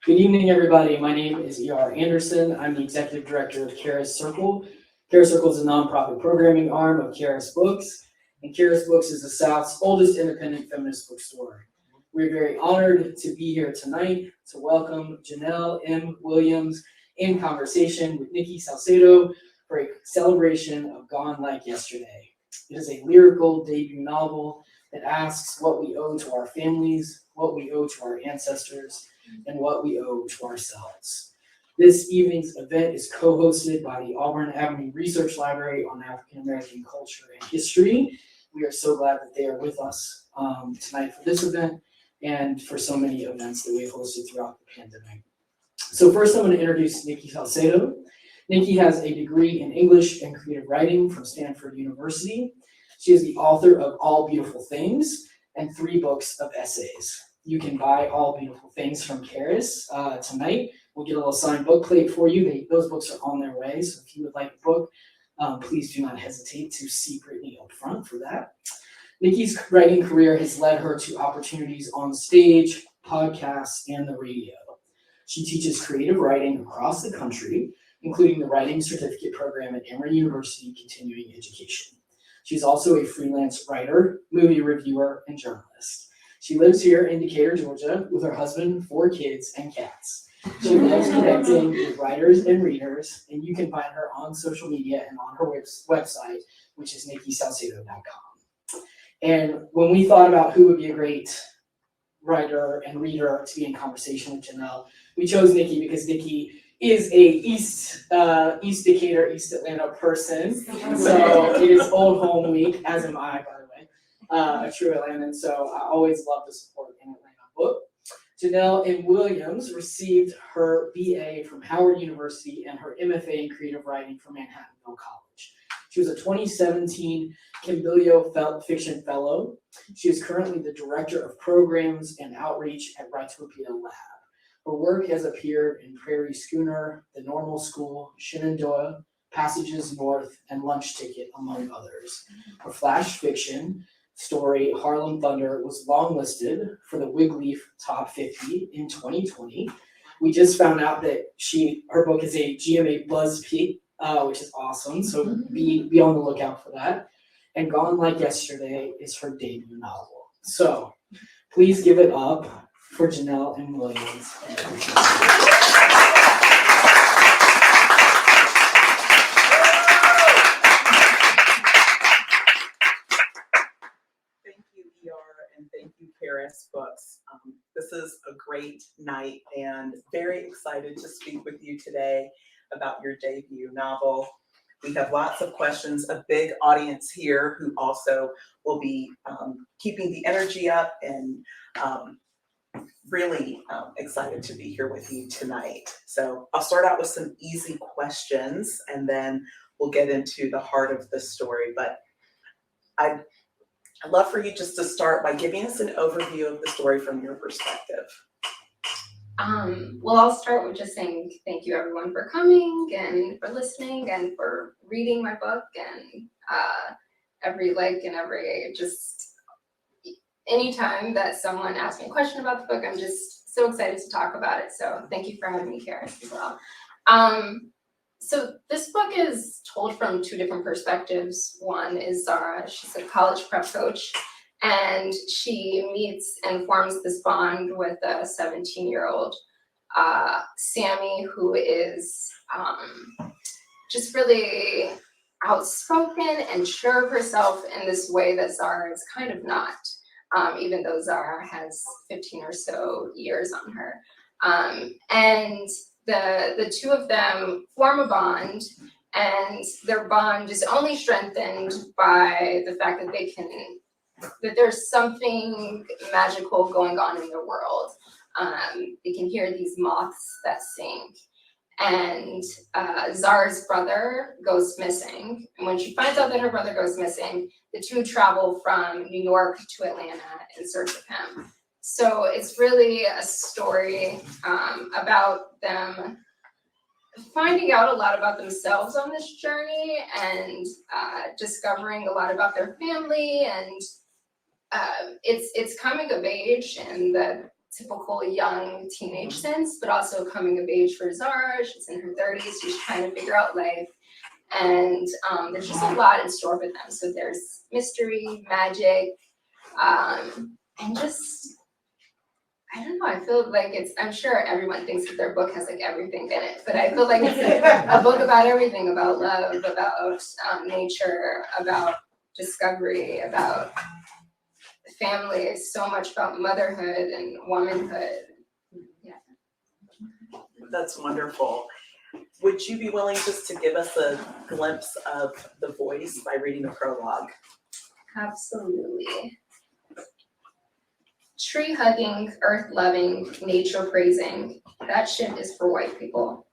Good evening, everybody. My name is E.R. Anderson. I'm the Executive Director of Charis Circle. Charis Circle is a nonprofit programming arm of Charis Books, and Charis Books is the South's oldest independent feminist bookstore. We're very honored to be here tonight to welcome Janelle M. Williams in conversation with Nicki Salcedo for a celebration of Gone Like Yesterday. It is a lyrical debut novel that asks what we owe to our families, what we owe to our ancestors, and what we owe to ourselves. This evening's event is co-hosted by the Auburn Avenue Research Library on African American culture and history. We are so glad that they are with us tonight for this event and for so many events that we've hosted throughout the pandemic. So first I'm going to introduce Nicki Salcedo. Nicki has a degree in English and creative writing from Stanford University. She is the author of All Beautiful Things and 3 books of essays. You can buy All Beautiful Things from Charis tonight. We'll get a little signed book plate for you. Those books are on their way, so if you would like a book, please do not hesitate to see Brittany up front for that. Nicki's writing career has led her to opportunities on stage, podcasts, and the radio. She teaches creative writing across the country, including the Writing Certificate Program at Emory University Continuing Education. She's also a freelance writer, movie reviewer, and journalist. She lives here in Decatur, Georgia, with her husband, 4 kids, and cats. She loves connecting with writers and readers, and you can find her on social media and on her website, which is NickiSalcedo.com. And when we thought about who would be a great writer and reader to be in conversation with Janelle, we chose Nicki because Nicki is a East Decatur, East Atlanta person. So it is Old Home Week, as am I, by the way. A true Atlantan, so I always love to support an Atlanta book. Janelle M. Williams received her BA from Howard University and her MFA in creative writing from Manhattanville College. She was a 2017 Kimbilio Fiction Fellow. She is currently the Director of Programs and Outreach at Rightopia Lab. Her work has appeared in Prairie Schooner, The Normal School, Shenandoah, Passages North, and Lunch Ticket, among others. Her flash fiction story, Harlem Thunder, was longlisted for the Wigleaf Top 50 in 2020. We just found out that her book is a GMA BuzzFeed, which is awesome, so be on the lookout for that. And Gone Like Yesterday is her debut novel. So please give it up for Janelle M. Williams. Thank you, Charis Books. This is a great night and very excited to speak with you today about your debut novel. We have lots of questions, a big audience here who also will be keeping the energy up and really excited to be here with you tonight. So I'll start out with some easy questions and then we'll get into the heart of the story. But I'd love for you just to start by giving us an overview of the story from your perspective. Well, I'll start with just saying thank you everyone for coming and for listening and for reading my book and every like and every just anytime that someone asks me a question about the book, I'm just so excited to talk about it. So thank you for having me, Charis, as well. So this book is told from 2 different perspectives. One is Zahra. She's a college prep coach, and she meets and forms this bond with a 17-year-old Sammie, who is just really outspoken and sure of herself in this way that Zahra is kind of not, even though Zahra has 15 or so years on her. And the 2 of them form a bond, and their bond is only strengthened by the fact that there's something magical going on in their world. They can hear these moths that sing, and Zahra's brother goes missing. And when she finds out that her brother goes missing, the 2 travel from New York to Atlanta in search of him. So it's really a story about them finding out a lot about themselves on this journey and discovering a lot about their family, and it's coming of age, and typical young teenage sense, but also coming of age for Zahra. She's in her 30s, she's trying to figure out life. And there's just a lot in store for them. So there's mystery, magic, and just, I don't know, I feel like I'm sure everyone thinks that their book has like everything in it, but I feel like it's a book about everything, about love, about nature, about discovery, about family, so much about motherhood and womanhood. Yeah. That's wonderful. Would you be willing just to give us a glimpse of the voice by reading the prologue? Absolutely. Tree hugging, earth loving, nature praising. That shit is for white people.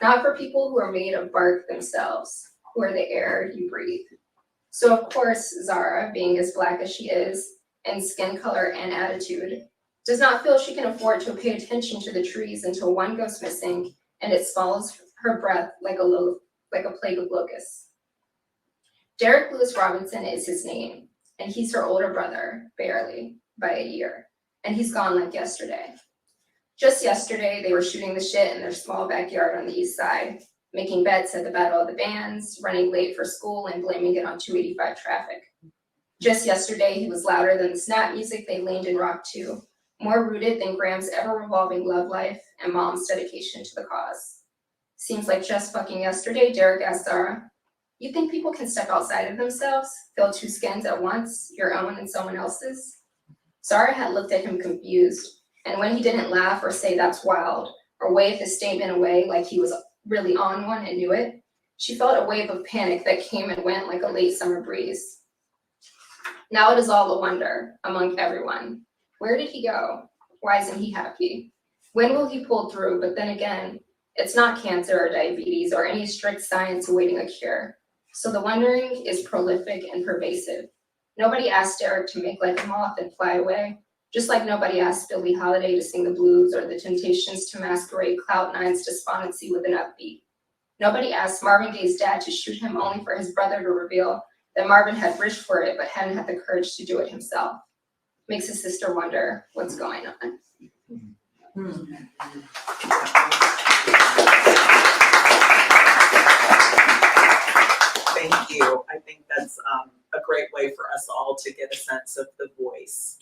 Not for people who are made of bark themselves, who are the air you breathe. So of course, Zahra, being as black as she is, in skin color and attitude, does not feel she can afford to pay attention to the trees until one goes missing and it swallows her breath like a plague of locusts. Derek Lewis Robinson is his name, and he's her older brother, barely, by a year, and he's gone like yesterday. Just yesterday, they were shooting the shit in their small backyard on the east side, making bets at the Battle of the Bands, running late for school, and blaming it on 285 traffic. Just yesterday, he was louder than the snap music they leaned in rock to, more rooted than Graham's ever-revolving love life and Mom's dedication to the cause. Seems like just fucking yesterday, Derek asked Zahra, "You think people can step outside of themselves, feel two skins at once, your own and someone else's?" Zahra had looked at him confused, and when he didn't laugh or say that's wild, or wave his statement away like he was really on one and knew it, she felt a wave of panic that came and went like a late summer breeze. Now it is all a wonder among everyone. Where did he go? Why isn't he happy? When will he pull through? But then again, it's not cancer or diabetes or any strict science awaiting a cure. So the wondering is prolific and pervasive. Nobody asked Derek to make like a moth and fly away, just like nobody asked Billie Holiday to sing the blues or the Temptations to masquerade Cloud9's despondency with an upbeat. Nobody asked Marvin Gaye's dad to shoot him only for his brother to reveal that Marvin had wished for it but hadn't had the courage to do it himself. Makes his sister wonder what's going on. Thank you. I think that's a great way for us all to get a sense of the voice.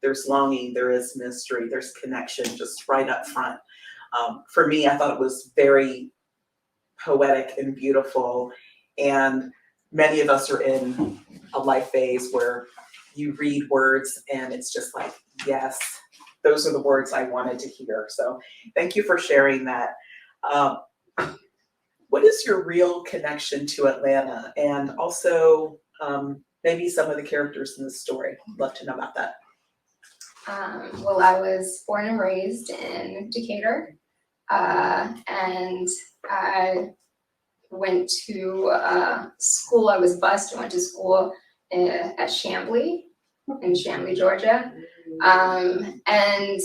There's longing, there is mystery, there's connection just right up front. For me, I thought it was very poetic and beautiful. And many of us are in a life phase where you read words and it's just like, yes, those are the words I wanted to hear. So thank you for sharing that. What is your real connection to Atlanta? And also maybe some of the characters in the story. I'd love to know about that. Well, I was born and raised in Decatur, and I went to school. I was bused and went to school at Chamblee, in Chamblee, Georgia. And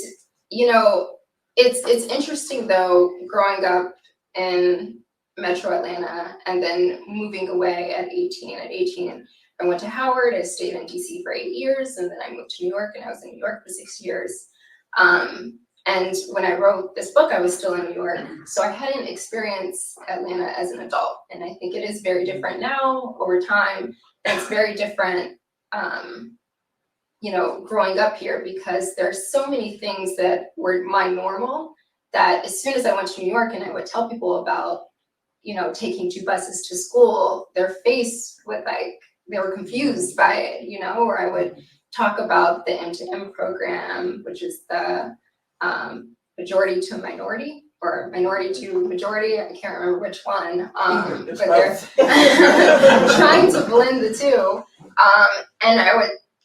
you know, it's interesting though, growing up in Metro Atlanta and then moving away at 18. At 18, I went to Howard. I stayed in DC for 8 years, and then I moved to New York, and I was in New York for 6 years. And when I wrote this book, I was still in New York, so I hadn't experienced Atlanta as an adult. And I think it is very different now over time. And it's very different, you know, growing up here, because there's so many things that were my normal that as soon as I went to New York and I would tell people about, you know, taking 2 buses to school, their face would like, they were confused by it, you know, or I would talk about the M2M program, which is the majority to minority or minority to majority. I can't remember which one, but they're trying to blend the two. And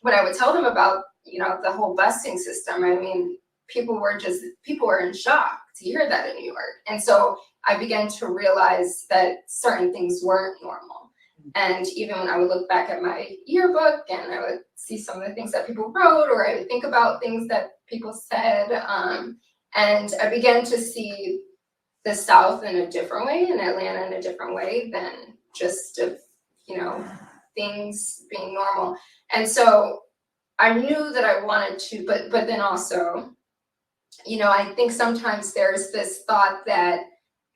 when I would tell them about, you know, the whole busing system, I mean, people were in shock to hear that in New York. And so I began to realize that certain things weren't normal. And even when I would look back at my yearbook and I would see some of the things that people wrote, or I would think about things that people said, and I began to see the South in a different way, and Atlanta in a different way than just of, you know, things being normal. And so I knew that I wanted to, but then also I think sometimes there's this thought that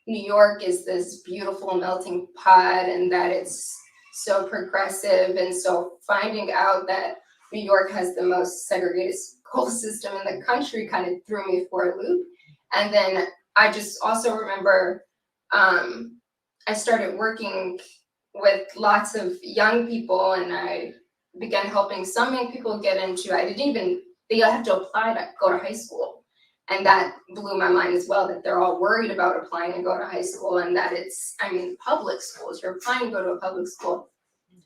New York is this beautiful melting pot and that it's so progressive. And so finding out that New York has the most segregated school system in the country kind of threw me for a loop. And then I just also remember I started working with lots of young people, and I began helping some young people get into, they have to apply to go to high school. And that blew my mind as well, that they're all worried about applying to go to high school, and that public schools, you're applying to go to a public school.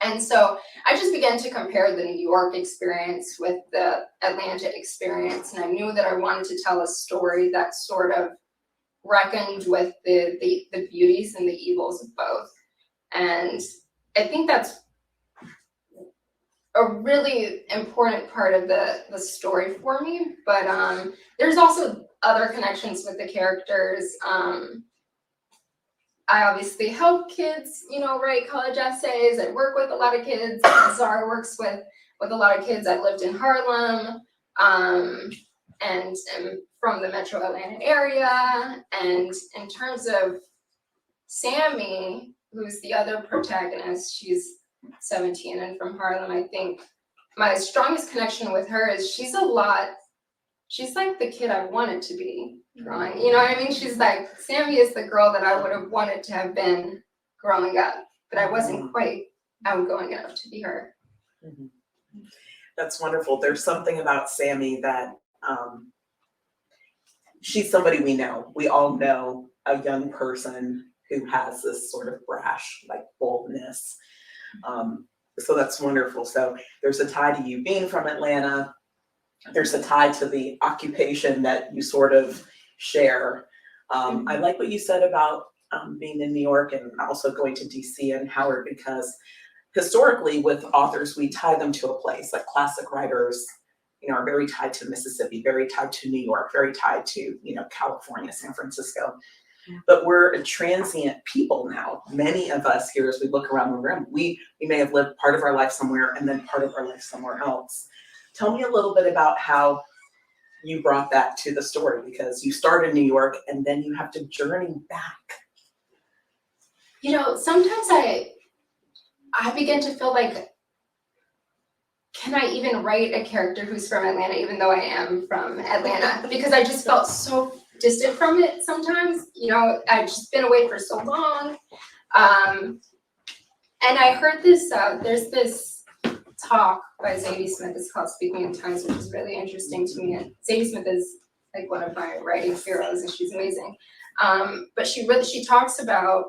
And so I just began to compare the New York experience with the Atlanta experience. And I knew that I wanted to tell a story that sort of reckoned with the beauties and the evils of both. And I think that's a really important part of the story for me. But there's also other connections with the characters. I obviously help kids, write college essays. I work with a lot of kids. Zahra works with a lot of kids. I lived in Harlem, and am from the metro Atlanta area. And in terms of Sammie, who's the other protagonist, she's 17 and from Harlem. I think my strongest connection with her is she's like the kid I wanted to be growing. You know what I mean? She's like, Sammie is the girl that I would have wanted to have been growing up, but I wasn't quite outgoing enough to be her. Mm-hmm. That's wonderful. There's something about Sammie that she's somebody we know. We all know a young person who has this sort of brash, like boldness. So that's wonderful. So there's a tie to you being from Atlanta. There's a tie to the occupation that you sort of share. I like what you said about being in New York and also going to DC and Howard, because historically with authors, we tie them to a place. Like classic writers, are very tied to Mississippi, very tied to New York, very tied to, California, San Francisco. But we're a transient people now. Many of us here, as we look around the room, we may have lived part of our life somewhere and then part of our life somewhere else. Tell me a little bit about how you brought that to the story, because you start in New York and then you have to journey back. Sometimes I begin to feel like, can I even write a character who's from Atlanta, even though I am from Atlanta? Because I just felt so distant from it sometimes. I've just been away for so long. And I heard this, there's this talk by Zadie Smith. It's called Speaking in Tongues, which is really interesting to me. And Zadie Smith is like one of my writing heroes, and she's amazing. But she talks about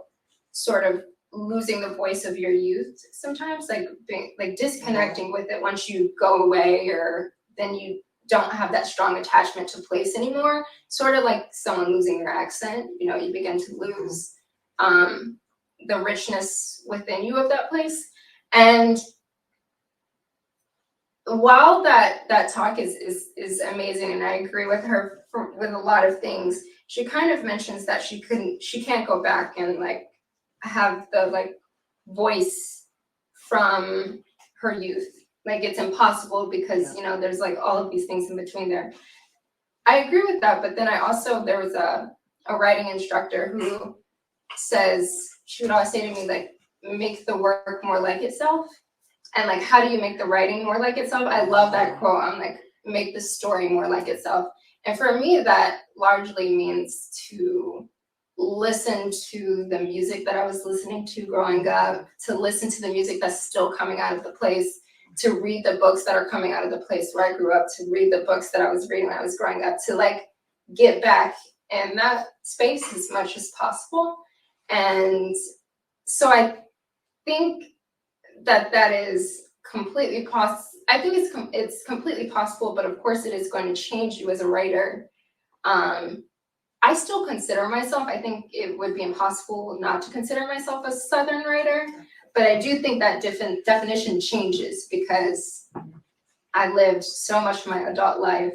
sort of losing the voice of your youth sometimes, like being like disconnecting with it once you go away, or then you don't have that strong attachment to place anymore. Sort of like someone losing their accent. You begin to lose the richness within you of that place. And while that talk is amazing, and I agree with her with a lot of things, she kind of mentions that she can't go back and like have the like voice from her youth. Like it's impossible because there's like all of these things in between there. I agree with that, but then there was a writing instructor who says, she would always say to me, like, make the work more like itself. And like, how do you make the writing more like itself? I love that quote. I'm like, make the story more like itself. And for me, that largely means to listen to the music that I was listening to growing up, to listen to the music that's still coming out of the place, to read the books that are coming out of the place where I grew up, to read the books that I was reading when I was growing up, to like get back in that space as much as possible. And so I think that is completely possible. I think it's completely possible, but of course it is going to change you as a writer. I still consider myself, I think it would be impossible not to consider myself a Southern writer, but I do think that definition changes because I lived so much of my adult life.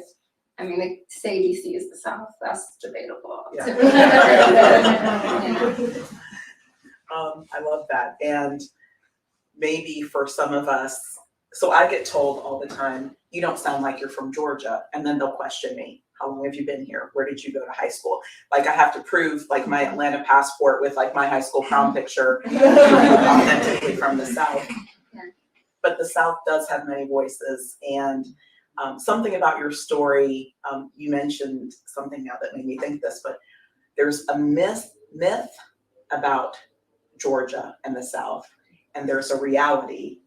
I mean, they say DC is the South, that's debatable. Yeah. I love that. And maybe for some of us, so I get told all the time, you don't sound like you're from Georgia, and then they'll question me. how long have you been here? Where did you go to high school? Like, I have to prove like my Atlanta passport with like my high school prom picture authentically from the South. Yeah. But the South does have many voices, and something about your story, you mentioned something now that made me think this, but there's a myth about Georgia and the South, and there's a reality,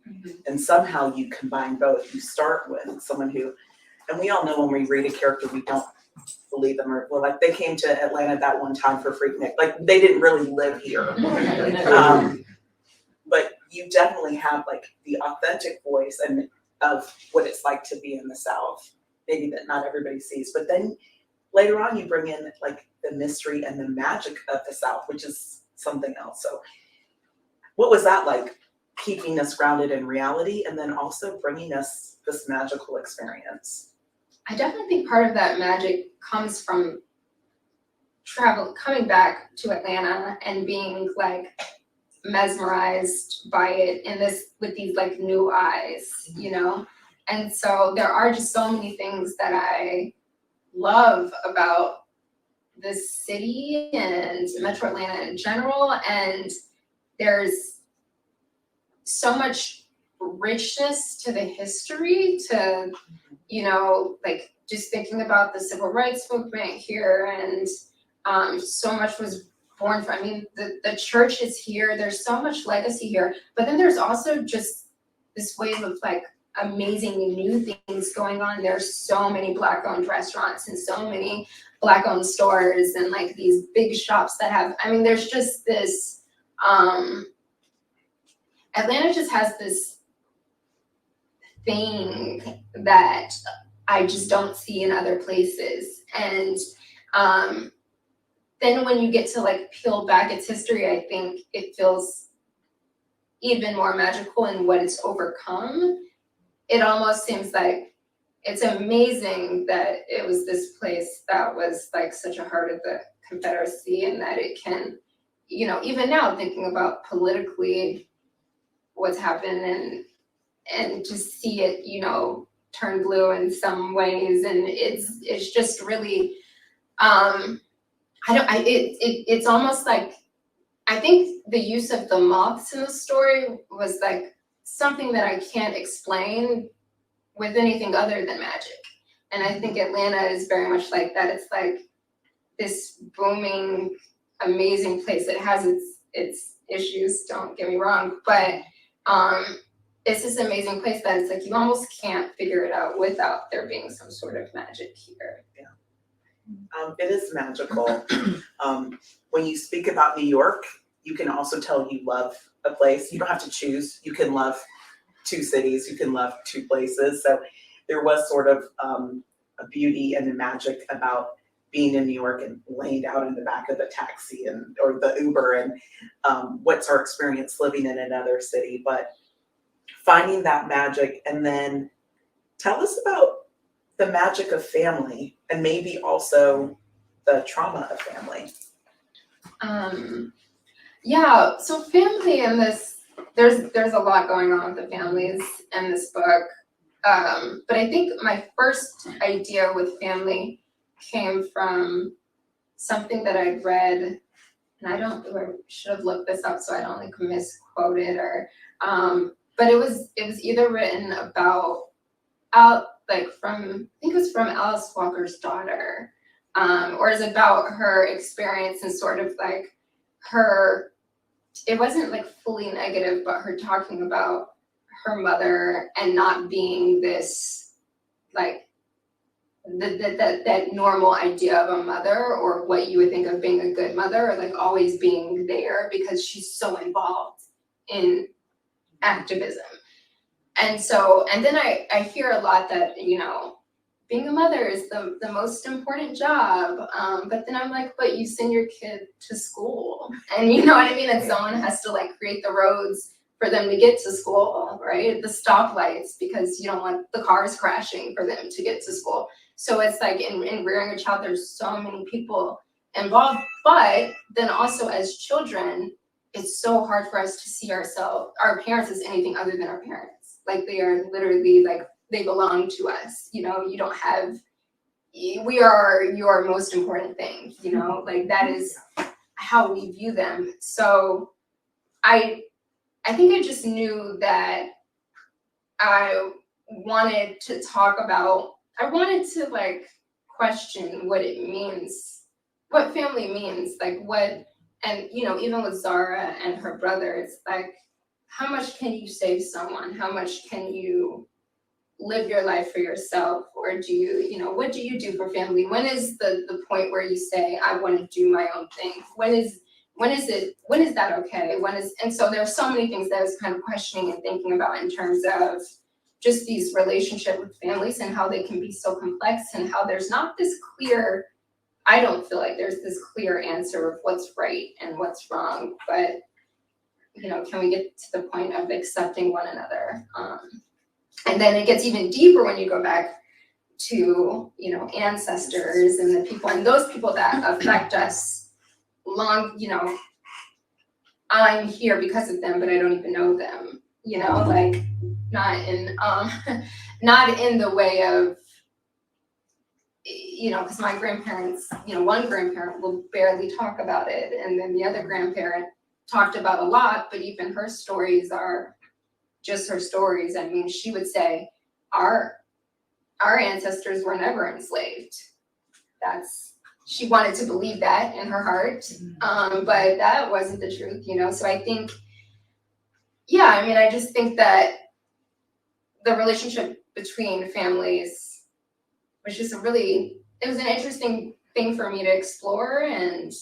and somehow you combine both. You start with someone who, and we all know when we read a character, we don't believe them, or well, like they came to Atlanta that one time for Freaknik, like they didn't really live here. But you definitely have like the authentic voice and of what it's like to be in the South, maybe that not everybody sees. But then later on, you bring in like the mystery and the magic of the South, which is something else. So what was that like, keeping us grounded in reality and then also bringing us this magical experience? I definitely think part of that magic comes from coming back to Atlanta and being like mesmerized by it with these like new eyes, you know? And so there are just so many things that I love about this city and Metro Atlanta in general. And there's so much richness to the history, to, you know, like just thinking about the civil rights movement here, and so much was born from, I mean, the church is here, there's so much legacy here, but then there's also just this wave of like amazing new things going on. There's so many Black-owned restaurants and so many Black-owned stores and like these big shops that have, I mean, there's just this, Atlanta just has this thing that I just don't see in other places. And then when you get to like peel back its history, I think it feels even more magical in what it's overcome. It almost seems like it's amazing that it was this place that was like such a heart of the Confederacy, and that it can, you know, even now thinking about politically what's happened and just see it, you know, turn blue in some ways. And it's just really, it's almost like, I think the use of the moths in the story was like something that I can't explain with anything other than magic. And I think Atlanta is very much like that. It's like this booming, amazing place. It has its issues, don't get me wrong, but it's this amazing place that it's like you almost can't figure it out without there being some sort of magic here. Yeah. It is magical. When you speak about New York, you can also tell you love a place. You don't have to choose. You can love two cities. You can love two places. So there was sort of a beauty and a magic about being in New York and laying out in the back of the taxi or the Uber, and what's our experience living in another city. But finding that magic, and then tell us about the magic of family and maybe also the trauma of family. Yeah, so family in this, there's a lot going on with the families in this book. But I think my first idea with family came from something that I'd read, and I should have looked this up so I don't like misquote it, or but it was either written about I think it was from Alice Walker's daughter, or is about her experience and sort of like her, it wasn't like fully negative, but her talking about her mother and not being this like that normal idea of a mother, or what you would think of being a good mother, or like always being there because she's so involved in activism. And then I hear a lot that, you know, being a mother is the most important job. But then I'm like, but you send your kid to school, and you know what I mean? And someone has to like create the roads for them to get to school, right? The stoplights, because you don't want the cars crashing for them to get to school. So it's like in rearing a child, there's so many people involved. But then also as children, it's so hard for us to see our parents as anything other than our parents. Like they are literally like, they belong to us. You know, you don't have we are your most important thing, you know, like that is how we view them. So I think I just knew that I wanted to talk about, I wanted to like question what it means, what family means, like what, and you know, even with Zahra and her brother, it's like, how much can you save someone? How much can you live your life for yourself? Or do you know, what do you do for family? When is the point where you say, I want to do my own thing? When is that okay? And so there's so many things that I was kind of questioning and thinking about in terms of just these relationships with families and how they can be so complex and how there's not this clear, I don't feel like there's this clear answer of what's right and what's wrong, but you know, can we get to the point of accepting one another? And then it gets even deeper when you go back to, you know, ancestors and the people, and those people that affect us long, you know, I'm here because of them, but I don't even know them, you know, like not in the way of, you know, because my grandparents, you know, one grandparent will barely talk about it, and then the other grandparent talked about a lot, but even her stories are just her stories. I mean, she would say our ancestors were never enslaved. She wanted to believe that in her heart, but that wasn't the truth, you know. So I think, yeah, I mean, I just think that the relationship between families was just it was an interesting thing for me to explore, and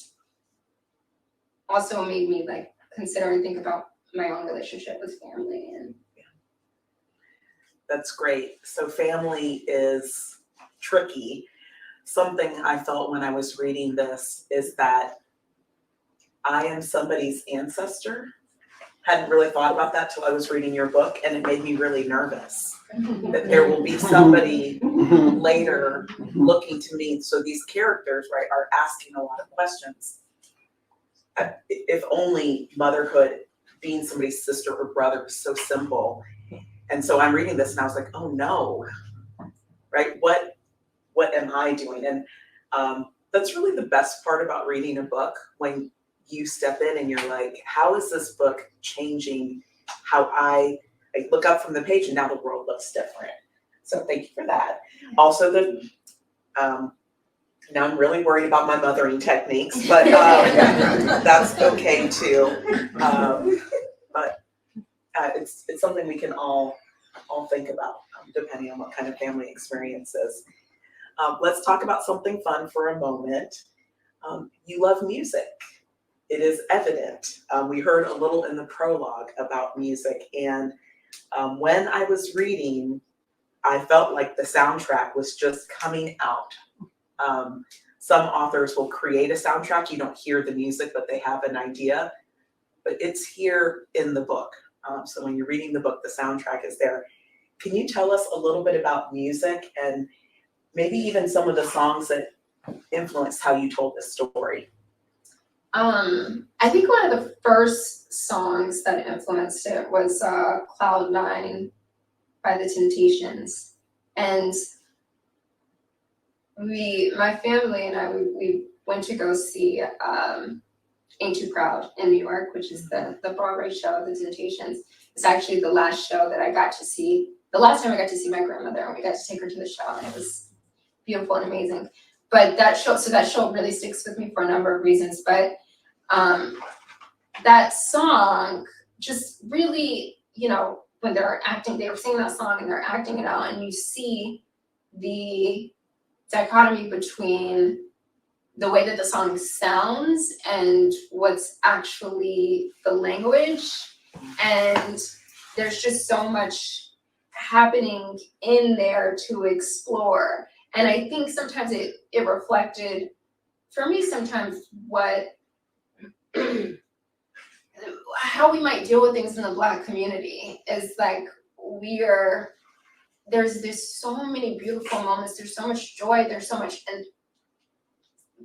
also made me like consider and think about my own relationship with family. And that's great. So family is tricky. Something I felt when I was reading this is that I am somebody's ancestor. Hadn't really thought about that till I was reading your book, and it made me really nervous that there will be somebody later looking to me. So these characters, right, are asking a lot of questions. If only motherhood, being somebody's sister or brother, was so simple. And so I'm reading this and I was like, oh no, right? What am I doing? And that's really the best part about reading a book, when you step in and you're like, how is this book changing how I look up from the page, and now the world looks different. So thank you for that. Also, now I'm really worried about my mothering techniques, but that's okay too. But it's something we can all think about, depending on what kind of family experience is. Let's talk about something fun for a moment. You love music. It is evident. We heard a little in the prologue about music, and when I was reading, I felt like the soundtrack was just coming out. Some authors will create a soundtrack. You don't hear the music, but they have an idea. But it's here in the book. So when you're reading the book, the soundtrack is there. Can you tell us a little bit about music, and maybe even some of the songs that influenced how you told this story? I think one of the first songs that influenced it was Cloud 9 by the Temptations. And my family and I, we went to go see Ain't Too Proud in New York, which is the Broadway show of the Temptations. It's actually the last show that I got to see. The last time I got to see my grandmother, and we got to take her to the show, and it was beautiful and amazing. But that show really sticks with me for a number of reasons. But that song just really, you know, when they were singing that song and they're acting it out, and you see the dichotomy between the way that the song sounds and what's actually the language. And there's just so much happening in there to explore. And I think sometimes it reflected, for me, sometimes how we might deal with things in the Black community is like there's so many beautiful moments, there's so much joy, there's so much,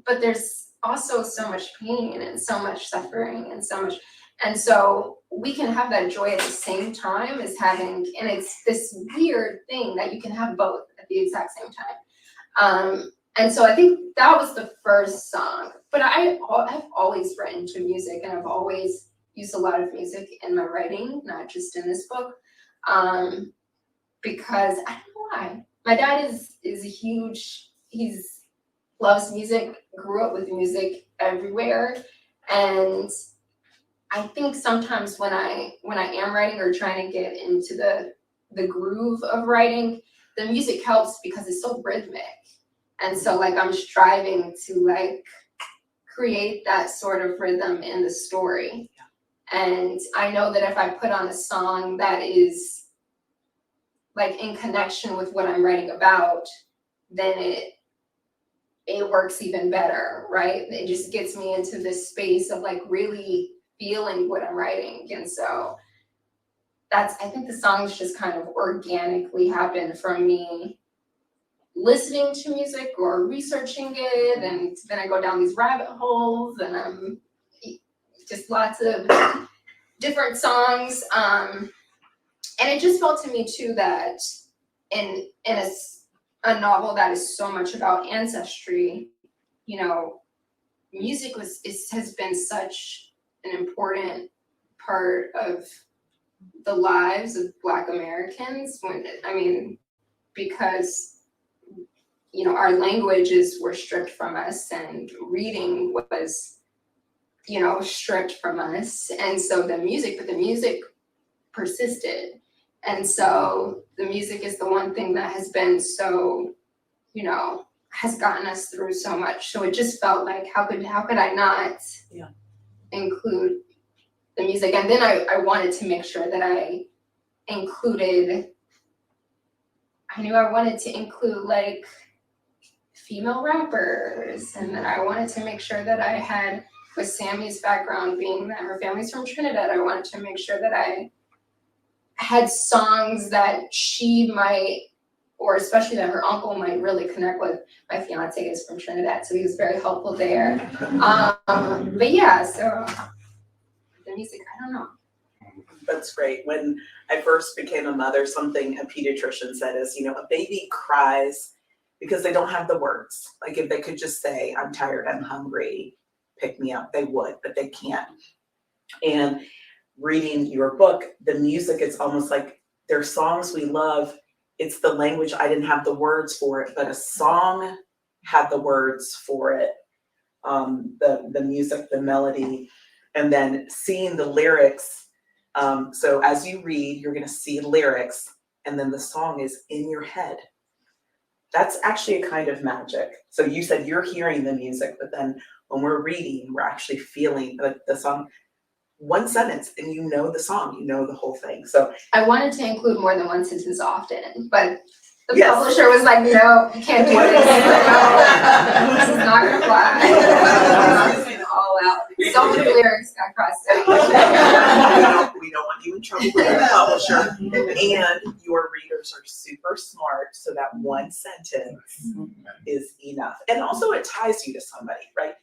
but there's also so much pain and so much suffering and so much, and so we can have that joy at the same time as having, and it's this weird thing that you can have both at the exact same time. And so I think that was the first song. But I've always written to music, and I've always used a lot of music in my writing, not just in this book. Because I don't know why. My dad is a huge, loves music, grew up with music everywhere. And I think sometimes when I am writing or trying to get into the groove of writing, the music helps because it's so rhythmic. And so like I'm striving to like create that sort of rhythm in the story. And I know that if I put on a song that is like in connection with what I'm writing about, then it works even better, right? It just gets me into this space of like really feeling what I'm writing. And so I think the songs just kind of organically happen from me listening to music or researching it, and then I go down these rabbit holes, and just lots of different songs. And it just felt to me too that in a novel that is so much about ancestry, music has been such an important part of the lives of Black Americans because our languages were stripped from us, and reading was stripped from us, and so the music persisted. And so the music is the one thing that has been so has gotten us through so much. So it just felt like how could I not include the music? And then I wanted to make sure that I knew I wanted to include like female rappers, and then I wanted to make sure that I had, with Sammie's background being that her family's from Trinidad, I wanted to make sure that I had songs that she might, or especially that her uncle might really connect with. My fiance is from Trinidad, so he was very helpful there. But yeah, so the music, I don't know. That's great. When I first became a mother, something a pediatrician said is, a baby cries because they don't have the words. Like if they could just say, I'm tired, I'm hungry, pick me up, they would, but they can't. And reading your book, the music, it's almost like there's songs we love. It's the language, I didn't have the words for it, but a song had the words for it. The music, the melody, and then seeing the lyrics. So as you read, you're going to see lyrics, and then the song is in your head. That's actually a kind of magic. So you said you're hearing the music, but then when we're reading, we're actually feeling the song. One sentence, and you know the song, you know the whole thing. So I wanted to include more than one sentence often, but the publisher was like, no, you can't do this. This is not going to fly. This is all out. So many lyrics got crossed out. We don't want you in trouble with your publisher. And your readers are super smart, so that one sentence is enough. And also it ties you to somebody, right?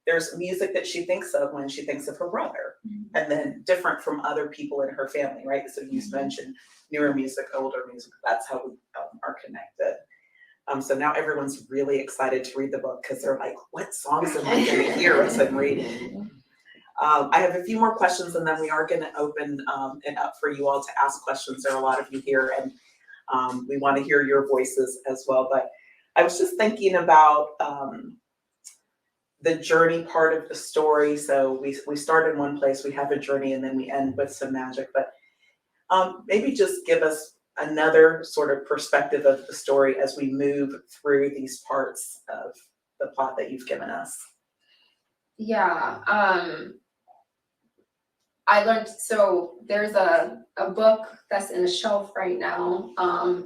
There's music that she thinks of when she thinks of her brother, and then different from other people in her family, right? So you mentioned newer music, older music. That's how we are connected. So now everyone's really excited to read the book because they're like, what songs am I going to hear as I'm reading? I have a few more questions, and then we are going to open it up for you all to ask questions. There are a lot of you here, and we want to hear your voices as well. But I was just thinking about the journey part of the story. So we start in one place, we have a journey, and then we end with some magic. But maybe just give us another sort of perspective of the story as we move through these parts of the plot that you've given us. Yeah, I learned, so there's a book that's in a shelf right now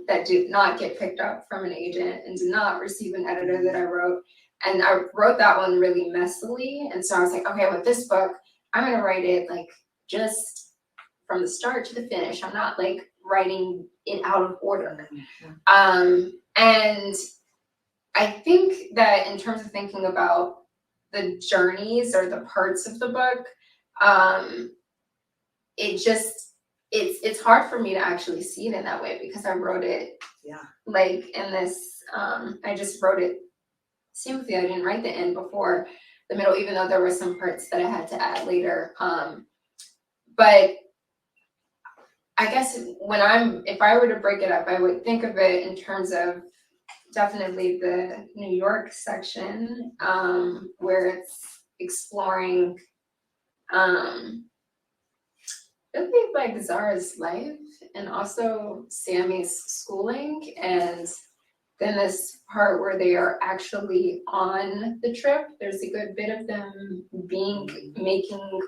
that did not get picked up from an agent and did not receive an editor that I wrote. And I wrote that one really messily. And so I was like, okay, with this book, I'm going to write it like just from the start to the finish. I'm not like writing it out of order. And I think that in terms of thinking about the journeys or the parts of the book, it's hard for me to actually see it in that way because I wrote it like in this, I just wrote it same with you, I didn't write the end before the middle, even though there were some parts that I had to add later. But I guess if I were to break it up, I would think of it in terms of definitely the New York section, where it's exploring really like Zahra's life and also Sammie's schooling, and then this part where they are actually on the trip. There's a good bit of them making,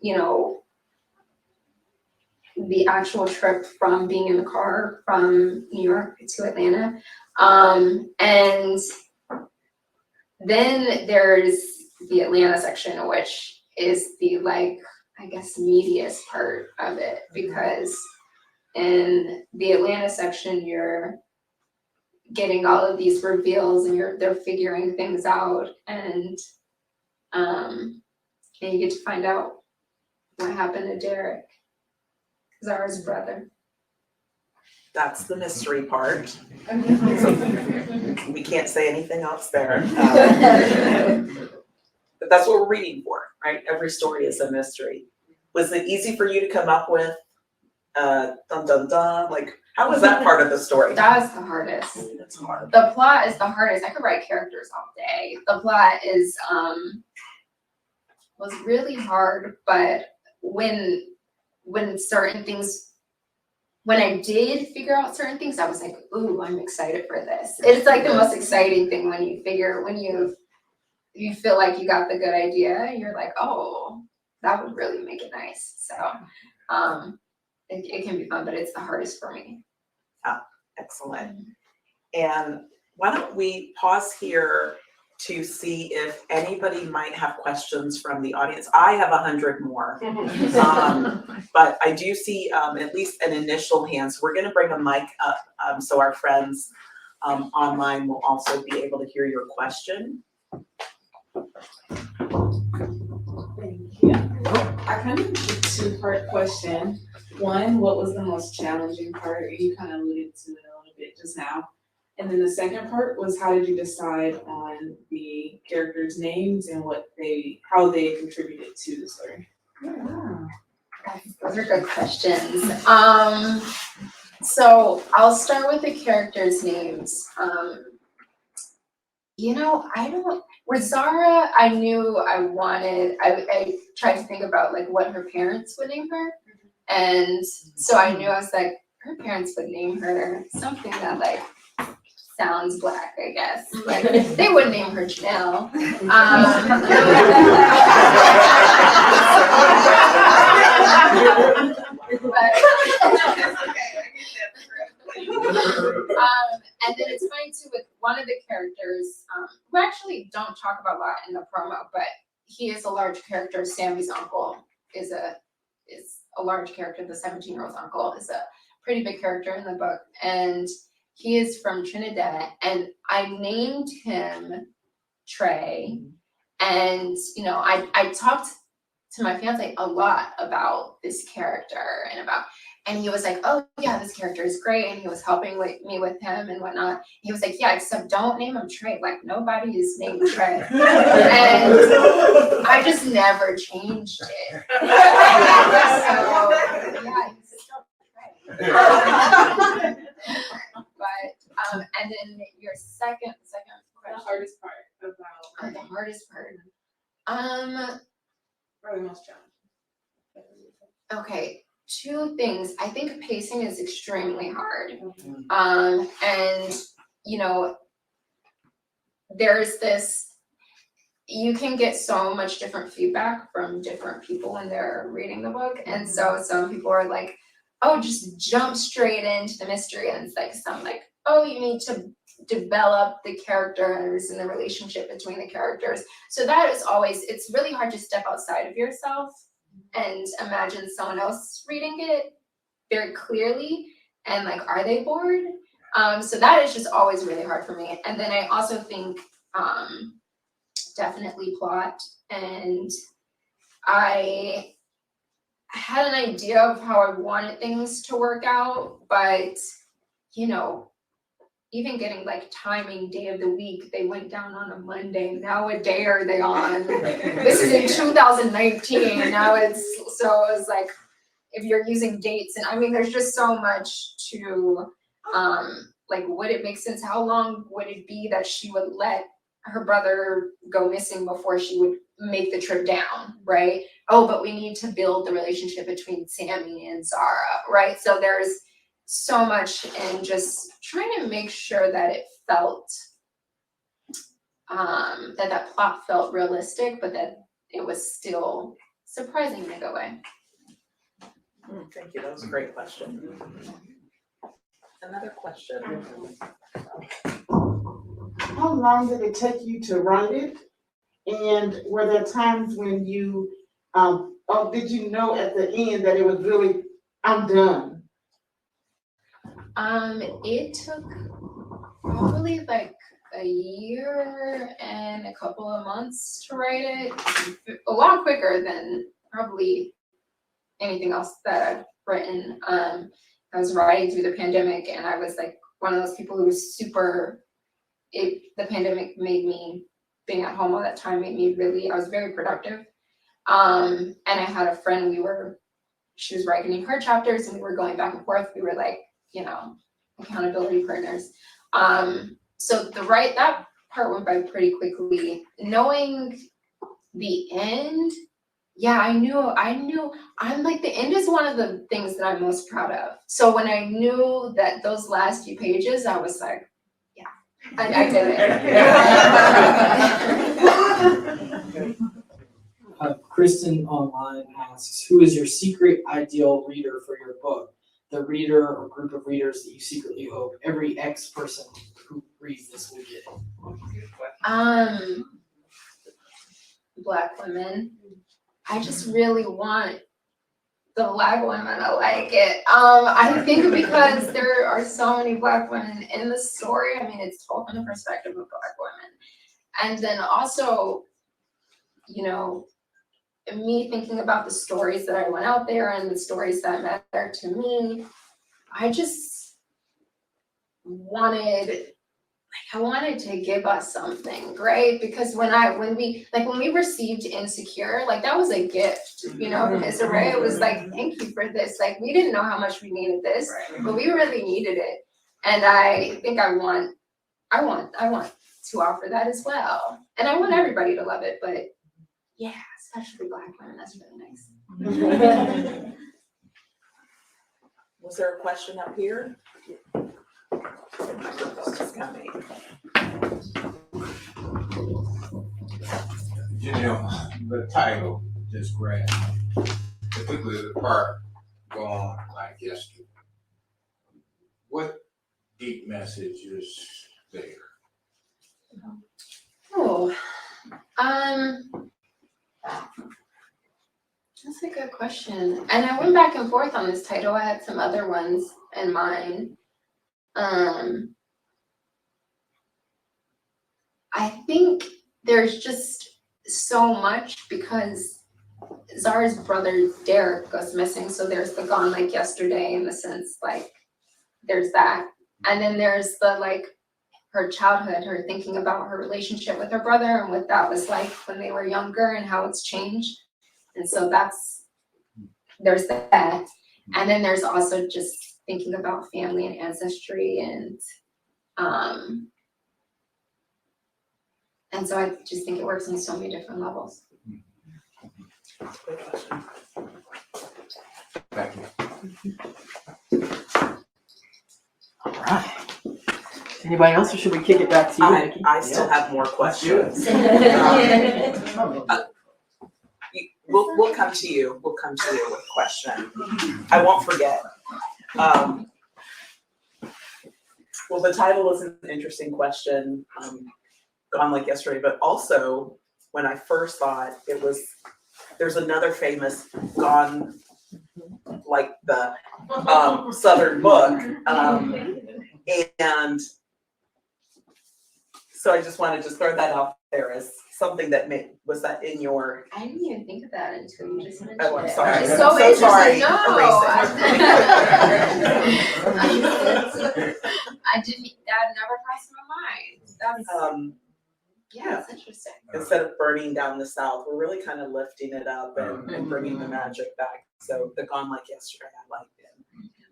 you know, the actual trip from being in the car from New York to Atlanta. And then there's the Atlanta section, which is the, like, I guess, meatiest part of it, because in the Atlanta section, you're getting all of these reveals and they're figuring things out, and you get to find out what happened to Derek, Zahra's brother. That's the mystery part. We can't say anything else there. But that's what we're reading for, right? Every story is a mystery. Was it easy for you to come up with dun dun dun? Like, how was that part of the story? That's the hardest. That's hard. The plot is the hardest. I could write characters all day. The plot is was really hard, but when certain things, when I did figure out certain things, I was like, ooh, I'm excited for this. It's like the most exciting thing when you feel like you got the good idea, you're like, oh, that would really make it nice. So it can be fun, but it's the hardest for me. Oh, excellent. And why don't we pause here to see if anybody might have questions from the audience. I have 100 more, but I do see at least an initial hand. So we're going to bring a mic up so our friends online will also be able to hear your question. Thank you. I kind of have a two-part question. One, what was the most challenging part? You kind of alluded to it a little bit just now. And then the second part was, how did you decide on the characters' names and how they contributed to the story? Those are good questions. So I'll start with the characters' names. With Zahra, I knew I tried to think about like what her parents would name her. And so I knew, I was like, her parents would name her something that like sounds black, I guess. Like they wouldn't name her Janelle. And then it's funny too with one of the characters, who actually don't talk about a lot in the promo, but he is a large character. Sammie's uncle is a large character. The 17-year-old uncle is a pretty big character in the book, and he is from Trinidad. And I named him Trey, and I talked to my fiance a lot about this character and he was like, oh yeah, this character is great, and he was helping me with him and whatnot. He was like, yeah, except don't name him Trey. Like nobody is named Trey. And I just never changed it. So yeah, he's still Trey. But and then your second question. The hardest part about The hardest part. or the most challenging. Okay, two things. I think pacing is extremely hard. And there's this, you can get so much different feedback from different people when they're reading the book. And so some people are like, oh, just jump straight into the mystery. And it's like some like, oh, you need to develop the characters and the relationship between the characters. So that is always, it's really hard to step outside of yourself and imagine someone else reading it very clearly and like, are they bored? So that is just always really hard for me. And then I also think definitely plot. And I had an idea of how I wanted things to work out, but even getting like timing day of the week, they went down on a Monday. Now what day are they on? This is in 2019. Now so it's like, if you're using dates, and I mean, there's just so much to, like, would it make sense? How long would it be that she would let her brother go missing before she would make the trip down, right? Oh, but we need to build the relationship between Sammie and Zahra, right? So there's so much in just trying to make sure that it felt, that plot felt realistic, but that it was still surprising in a good way. Thank you, that was a great question. Another question. How long did it take you to write it? And were there times when you, did you know at the end that it was really, I'm done? It took probably like a year and a couple of months to write it. A lot quicker than probably anything else that I've written. I was writing through the pandemic, and I was like one of those people who was the pandemic made me, being at home all that time made me I was very productive. And I had a friend, she was writing her chapters and we were going back and forth. We were like, accountability partners. So that part went by pretty quickly. Knowing the end, yeah, I knew, I'm like, the end is one of the things that I'm most proud of. So when I knew that those last few pages, I was like, yeah, I did it. Kristen online asks, who is your secret ideal reader for your book? The reader or group of readers that you secretly hope every X person who reads this will get. Black women. I just really want the Black women to like it. I think because there are so many Black women in the story. I mean, it's told from the perspective of Black women. And then also, me thinking about the stories that I went out there and the stories that matter to me, I just wanted to give us something, right? Because when we received Insecure, like that was a gift, from Issa Rae. It was like, thank you for this. Like, we didn't know how much we needed this, but we really needed it. And I think I want to offer that as well. And I want everybody to love it, but yeah, especially Black women, that's really nice. Was there a question up here? Just coming. Janelle, the title just grabbed me, particularly the part go on like yesterday. What deep message is there? Oh, that's a good question. And I went back and forth on this title. I had some other ones in mind. I think there's just so much because Zahra's brother Derek goes missing. So there's the gone like yesterday in the sense, like, there's that. And then there's the, like, her childhood, her thinking about her relationship with her brother and what that was like when they were younger and how it's changed. And so there's that. And then there's also just thinking about family and ancestry and so I just think it works on so many different levels. Good question. Thank you. All right. Anybody else, or should we kick it back to you, Nicki? I still have more questions. We'll come to you. We'll come to you with a question. I won't forget. Well, the title is an interesting question, gone like yesterday, but also when I first thought there's another famous gone like the Southern book, and so I just wanted to throw that out there as something that was that in your, I didn't even think of that until you just mentioned oh, I'm it. sorry. Which is I'm so so interesting. sorry. No, I didn't. That never crossed my mind. That's yeah, that's interesting. instead of burning down the South, we're really kind of lifting it up and bringing the magic back. So the Gone Like Yesterday, I liked it.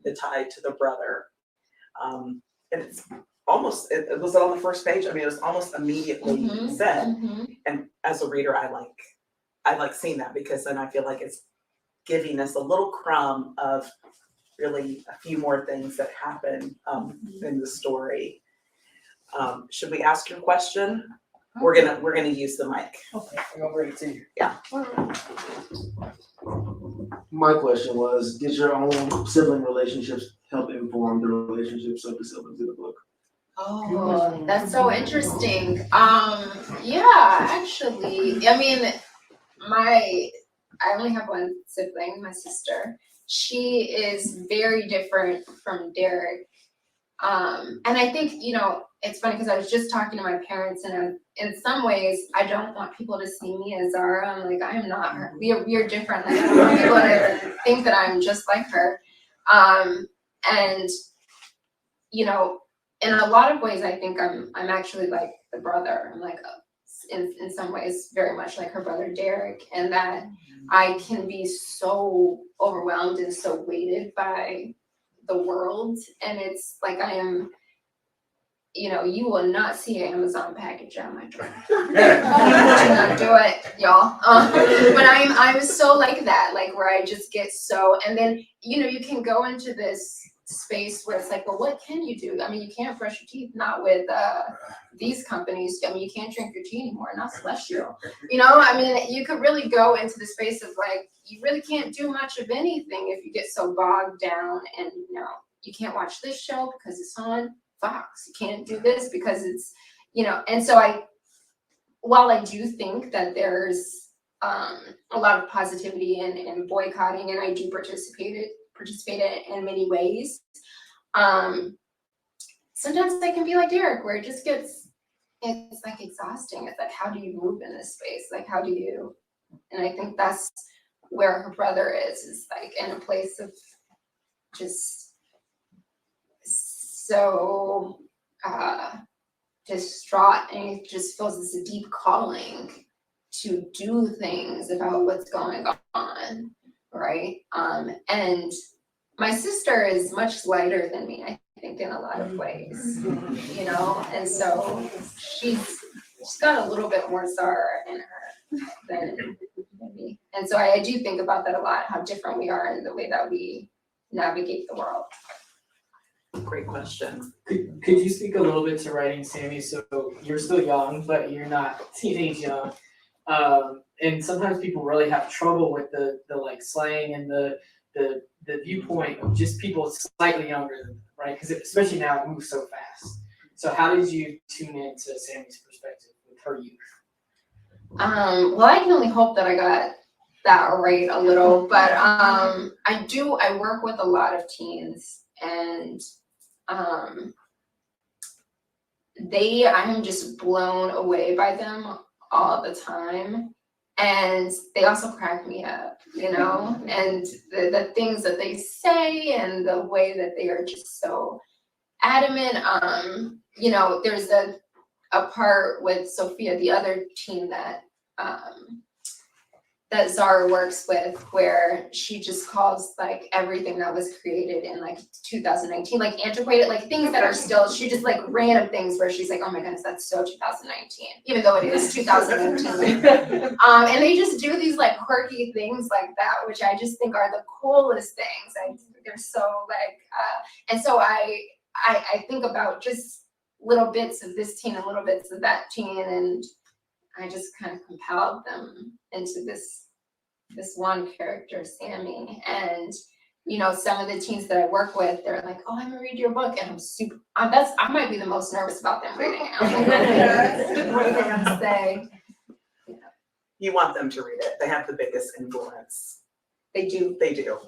The tie to the brother. And it's almost, it was on the first page. I mean, it was almost immediately said. And as a reader, I like seeing that, because then I feel like it's giving us a little crumb of really a few more things that happen in the story. Should we ask your question? We're gonna use the mic. Okay, I'm gonna bring it to you. My question was, did your own sibling relationships help inform the relationships of the siblings in the book? Oh, that's so interesting. Yeah, actually, I mean, I only have one sibling, my sister. She is very different from Derek. And I think, it's funny because I was just talking to my parents, and in some ways, I don't want people to see me as Zahra. I'm like, I am not her. We are different. Like, I don't want people to think that I'm just like her. And, in a lot of ways, I think I'm actually like the brother. I'm like, in some ways, very much like her brother Derek, and that I can be so overwhelmed and so weighted by the world, and it's like I am. You will not see an Amazon package on my door. Do not do it, y'all. But I'm so like that, like where I just get so, and then you can go into this space where it's like, well, what can you do? I mean, you can't brush your teeth, not with these companies. I mean, you can't drink your tea anymore, not Celestial. I mean, you could really go into the space of like, you really can't do much of anything if you get so bogged down, and you can't watch this show because it's on Fox. You can't do this because it's, and so while I do think that there's a lot of positivity in boycotting, and I do participate in many ways, sometimes I can be like Derek, where it's like exhausting. It's like, how do you move in this space? Like, how do you, and I think that's where her brother is like in a place of just so distraught, and he just feels this deep calling to do things about what's going on, right? And my sister is much lighter than me, I think, in a lot of ways, and so she's got a little bit more Zahra in her than me, and so I do think about that a lot, how different we are in the way that we navigate the world. Great question. Could you speak a little bit to writing, Sammie? So you're still young, but you're not teenage young. And sometimes people really have trouble with the like slang and the viewpoint of just people slightly younger than them, right? Because especially now it moves so fast. So how did you tune into Sammie's perspective with her youth? Well, I can only hope that I got that right a little, but I work with a lot of teens, and I'm just blown away by them all the time, and they also crack me up, and the things that they say and the way that they are just so adamant. There's a part with Sophia, the other teen that Zahra works with, where she just calls like everything that was created in like 2019, like antiquated, like things that are still, she just like random things where she's like, oh my goodness, that's so 2019, even though it is 2019. And they just do these like quirky things like that, which I just think are the coolest things. They're so like, and so I think about just little bits of this teen and little bits of that teen, and I just kind of compelled them into this one character, Sammie. And some of the teens that I work with, they're like, "Oh, I'm gonna read your book," and I'm super. I might be the most nervous about them reading it. I'm like, what are they gonna say? You want them to read it. They have the biggest influence. They do. They do.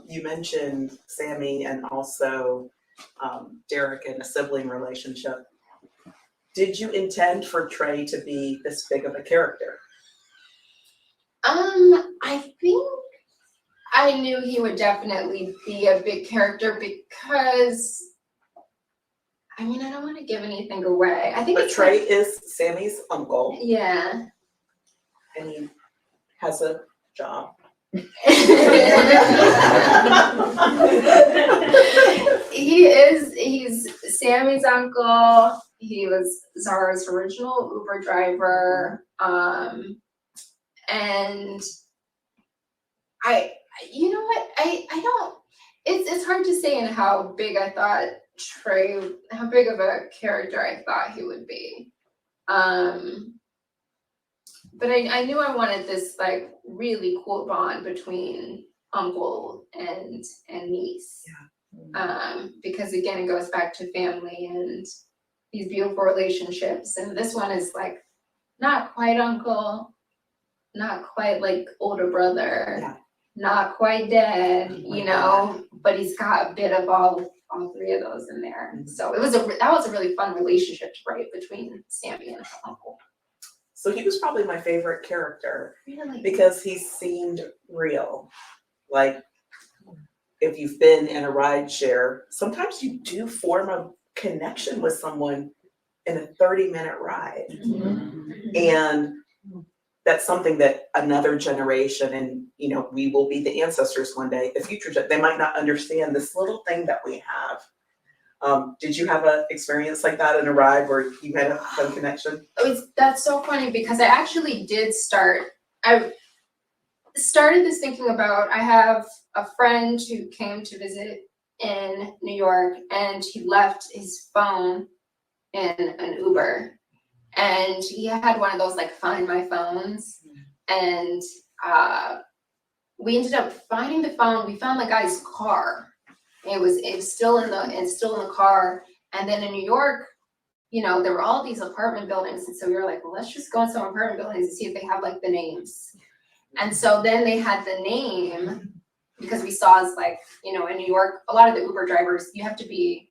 You mentioned Sammie and also Derek in a sibling relationship. Did you intend for Trey to be this big of a character? I think I knew he would definitely be a big character because, I mean, I don't want to give anything away. I think But it's Trey is Sammie's uncle, yeah. and he has a job. He's Sammie's uncle. He was Zahra's original Uber driver. And you know what, I don't, it's hard to say in how big I thought how big of a character I thought he would be. But I knew I wanted this like really cool bond between uncle and niece. Because again, it goes back to family and these beautiful relationships. And this one is like not quite uncle, not quite like older brother, not quite dad, you know, but he's got a bit of all three of those in there. So that was a really fun relationship to write between Sammie and her uncle. So he was probably my favorite character Really? because he seemed real. Like, if you've been in a ride share, sometimes you do form a connection with someone in a 30-minute ride. And that's something that another generation, and you know, we will be the ancestors one day, the future, they might not understand this little thing that we have. Did you have an experience like that in a ride where you had a fun connection? That's so funny because I actually I started this thinking about, I have a friend who came to visit in New York and he left his phone in an Uber. And he had one of those like find my phones. And we ended up finding the phone. We found the guy's car. It was still in the car. And then in New York, you know, there were all these apartment buildings. And so we were like, well, let's just go in some apartment buildings and see if they have like the names. And so then they had the name because we saw it's like, you know, in New York, a lot of the Uber drivers, you have to be,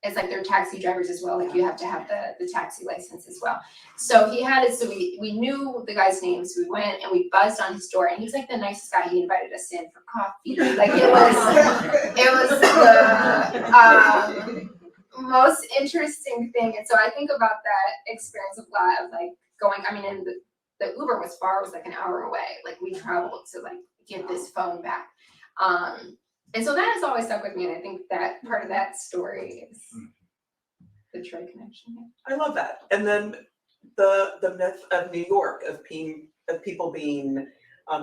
it's like they're taxi drivers as well. Like you have to have the taxi license as well. So he had it. So we knew the guy's name. So we went and we buzzed on his door and he was like the nicest guy. He invited us in for coffee. Like it was the most interesting thing. And so I think about that experience a lot of like going, I mean, and the Uber was far, it was like an hour away. Like we traveled to like get this phone back. And so that has always stuck with me, and I think that part of that story is the Trey connection. I love that. And then the myth of New York of people being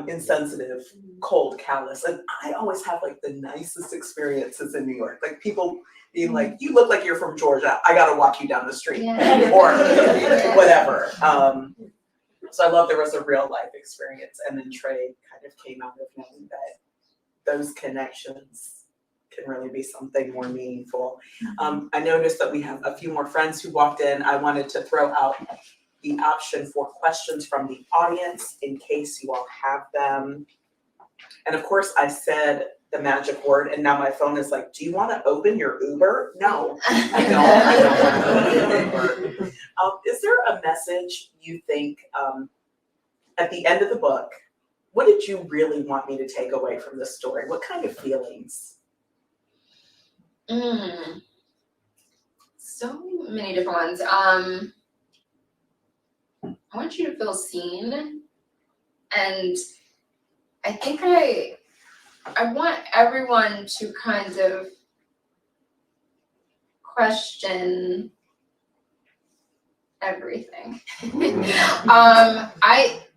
insensitive, cold, callous. And I always have like the nicest experiences in New York. Like people being like, you look like you're from Georgia. I gotta walk you down the street, or whatever. So I love there was a real life experience, and then Trey kind of came out of knowing that those connections can really be something more meaningful. I noticed that we have a few more friends who walked in. I wanted to throw out the option for questions from the audience in case you all have them. And of course, I said the magic word, and now my phone is like, do you want to open your Uber? No, I don't want to open Uber. Is there a message you think at the end of the book, what did you really want me to take away from this story? What kind of feelings? So many different ones. I want you to feel seen. And I think I want everyone to kind of question everything.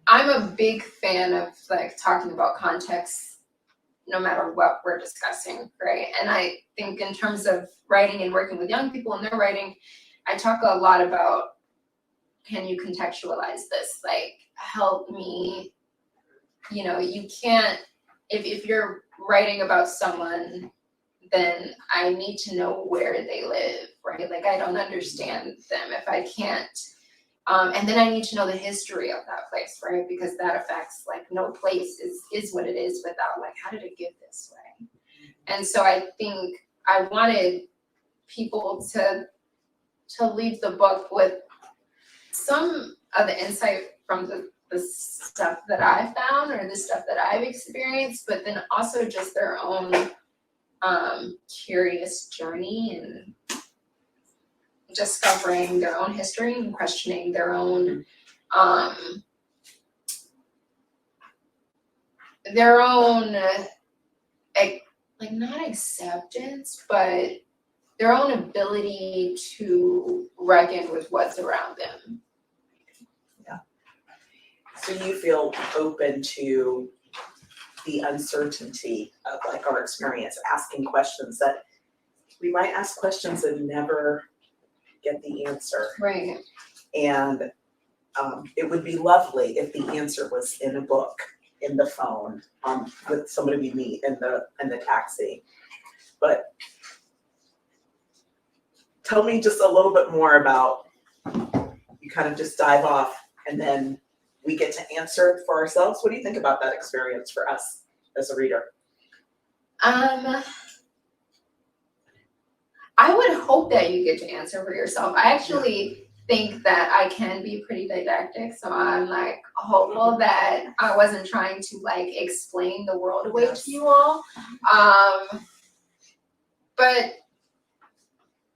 I'm a big fan of like talking about context no matter what we're discussing, right? And I think in terms of writing and working with young people and their writing, I talk a lot about, can you contextualize this? Like, help me, you know, you can't, if you're writing about someone, then I need to know where they live, right? Like, I don't understand them if I can't. And then I need to know the history of that place, right? Because that affects, like, no place is what it is without, like, how did it get this way? And so I think I wanted people to leave the book with some of the insight from the stuff that I found or the stuff that I've experienced, but then also just their own curious journey and discovering their own history and questioning their own like not acceptance, but their own ability to reckon with what's around them. So you feel open to the uncertainty of like our experience, asking questions that we might ask questions and never get the answer. Right. And it would be lovely if the answer was in a book, in the phone, with somebody we meet in the taxi. But tell me just a little bit more about, you kind of just dive off and then we get to answer for ourselves. What do you think about that experience for us as a reader? I would hope that you get to answer for yourself. I actually think that I can be pretty didactic, so I'm like hopeful that I wasn't trying to like explain the world away to you all. But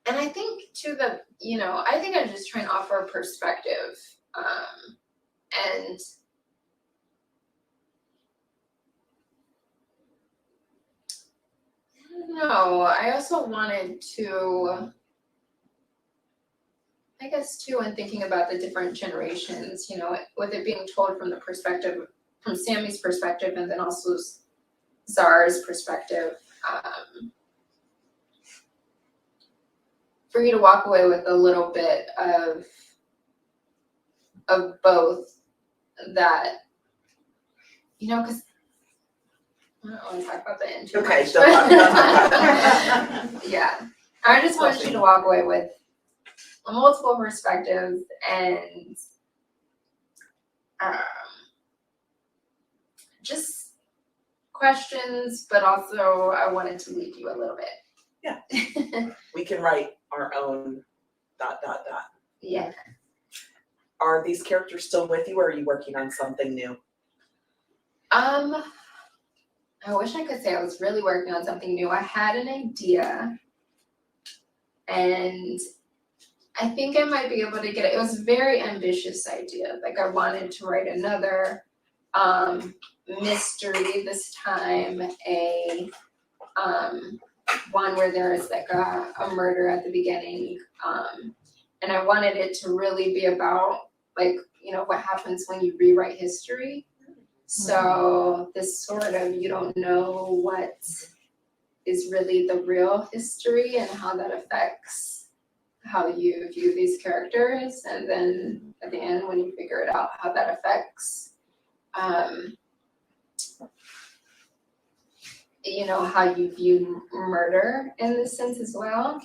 and I think to the, I think I just try and offer a perspective. And I don't know, I also wanted to, I guess too, in thinking about the different generations, with it being told from the perspective, from Sammie's perspective, and then also Zahra's perspective, for you to walk away with a little bit of both that, because I don't want to talk about the end too Okay, much, don't talk about but yeah, I just wanted you to walk away with multiple perspectives and just questions, but also I wanted to leave you a little bit. Yeah. We can write our own ... Yeah. Are these characters still with you, or are you working on something new? I wish I could say I was really working on something new. I had an idea, and I think I might be able to get it. It was a very ambitious idea. Like I wanted to write another mystery, this time a one where there is like a murder at the beginning, and I wanted it to really be about like, what happens when you rewrite history. So this sort of, you don't know what is really the real history and how that affects how you view these characters, and then at the end when you figure it out, how that affects how you view murder in this sense as well.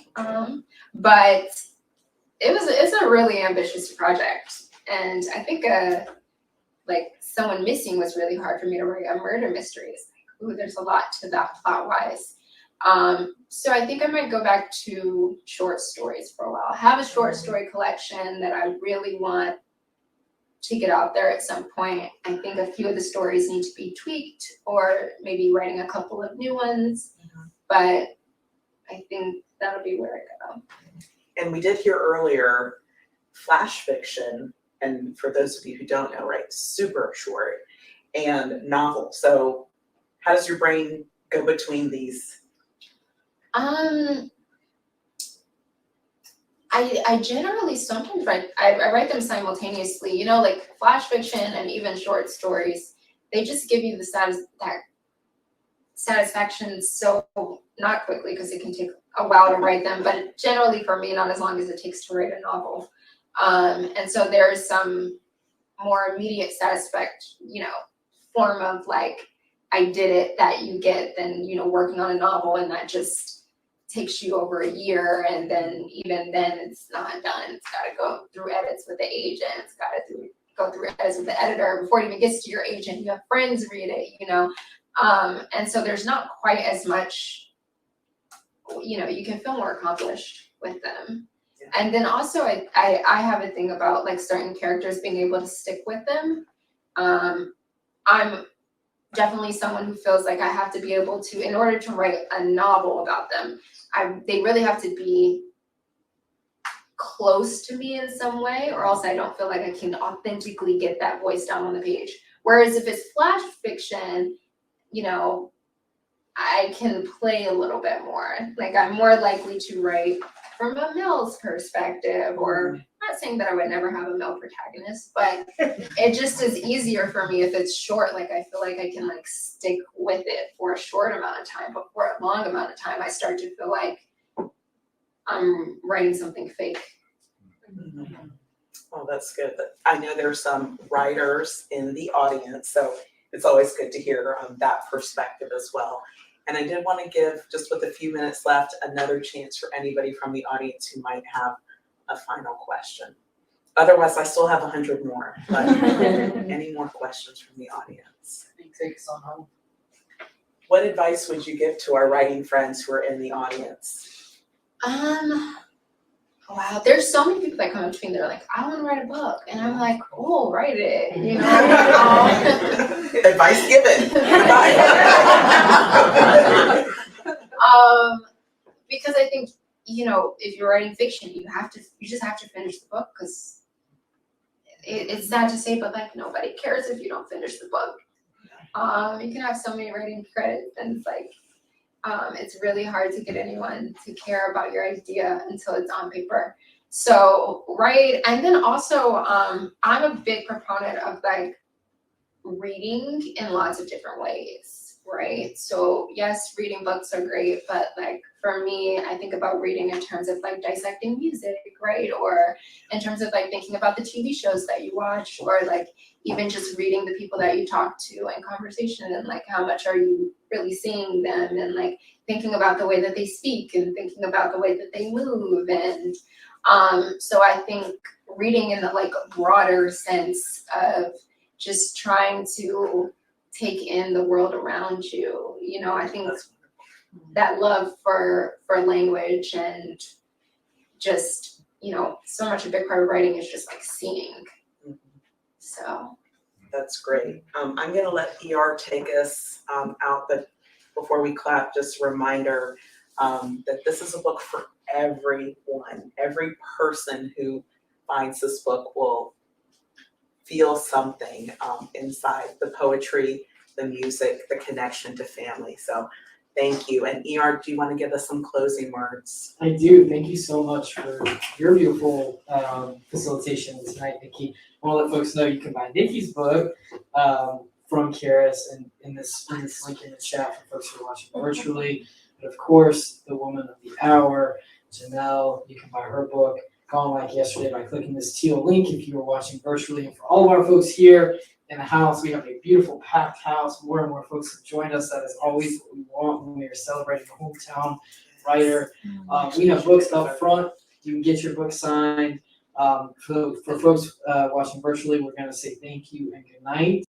But it's a really ambitious project, and I think like someone missing was really hard for me to write. A murder mystery is like, ooh, there's a lot to that plot wise. So I think I might go back to short stories for a while. I have a short story collection that I really want to get out there at some point. I think a few of the stories need to be tweaked, or maybe writing a couple of new ones, but I think that'll be where I go. And we did hear earlier flash fiction, and for those of you who don't know, right, super short, and novel. So how does your brain go between these? I generally sometimes I write them simultaneously, like flash fiction and even short stories. They just give you that satisfaction so not quickly, because it can take a while to write them, but generally for me, not as long as it takes to write a novel. And so there's some more immediate satisfaction, form of like, I did it, that you get than, working on a novel, and that just takes you over a year, and then even then it's not done. It's got to go through edits with the agent. It's got to go through edits with the editor before it even gets to your agent. You have friends read it, and so there's not quite as much, you can feel more accomplished with them. And then also I have a thing about like certain characters being able to stick with them. I'm definitely someone who feels like I have to be able to, in order to write a novel about them, they really have to be close to me in some way, or else I don't feel like I can authentically get that voice down on the page. Whereas if it's flash fiction, you know, I can play a little bit more. Like I'm more likely to write from a male's perspective, or not saying that I would never have a male protagonist, but it just is easier for me if it's short. Like I feel like I can like stick with it for a short amount of time, but for a long amount of time, I start to feel like I'm writing something fake. Oh, that's good. I know there's some writers in the audience, so it's always good to hear that perspective as well. And I did want to give, just with a few minutes left, another chance for anybody from the audience who might have a final question. Otherwise, I still have 100 more, but any more questions from the audience? Take us on home. What advice would you give to our writing friends who are in the audience? Wow, there's so many people that come up to me, they're like, I want to write a book. And I'm like, oh, write it, you know? Advice given. Because I think, you know, if you're writing fiction, you just have to finish the book, because it's sad to say, but like nobody cares if you don't finish the book. You can have so many writing credits, and it's like, it's really hard to get anyone to care about your idea until it's on paper. So, right, and then also, I'm a big proponent of like reading in lots of different ways, right? So yes, reading books are great, but like for me, I think about reading in terms of like dissecting music, right? Or in terms of like thinking about the TV shows that you watch, or like even just reading the people that you talk to in conversation, and like how much are you really seeing them, and like thinking about the way that they speak, and thinking about the way that they move. And so I think reading in the like broader sense of just trying to take in the world around you, you know, I think that love for language, and just, you know, so much a big part of writing is just like seeing. So That's great. I'm gonna let ER take us out, but before we clap, just a reminder that this is a book for everyone. Every person who finds this book will feel something inside: the poetry, the music, the connection to family. So thank you. And ER, do you want to give us some closing words? I do. Thank you so much for your beautiful facilitation tonight, Nicki. I want to let folks know you can buy Nicki's book from Charis, and in this link in the chat for folks who are watching virtually. But of course, the woman of the hour, Janelle, you can buy her book, Gone Like Yesterday, by clicking this teal link if you are watching virtually. And for all of our folks here in the house, we have a beautiful packed house. More and more folks have joined us. That is always what we want when we are celebrating a hometown writer. We have books up front. You can get your book signed. For folks watching virtually, we're going to say thank you and good night.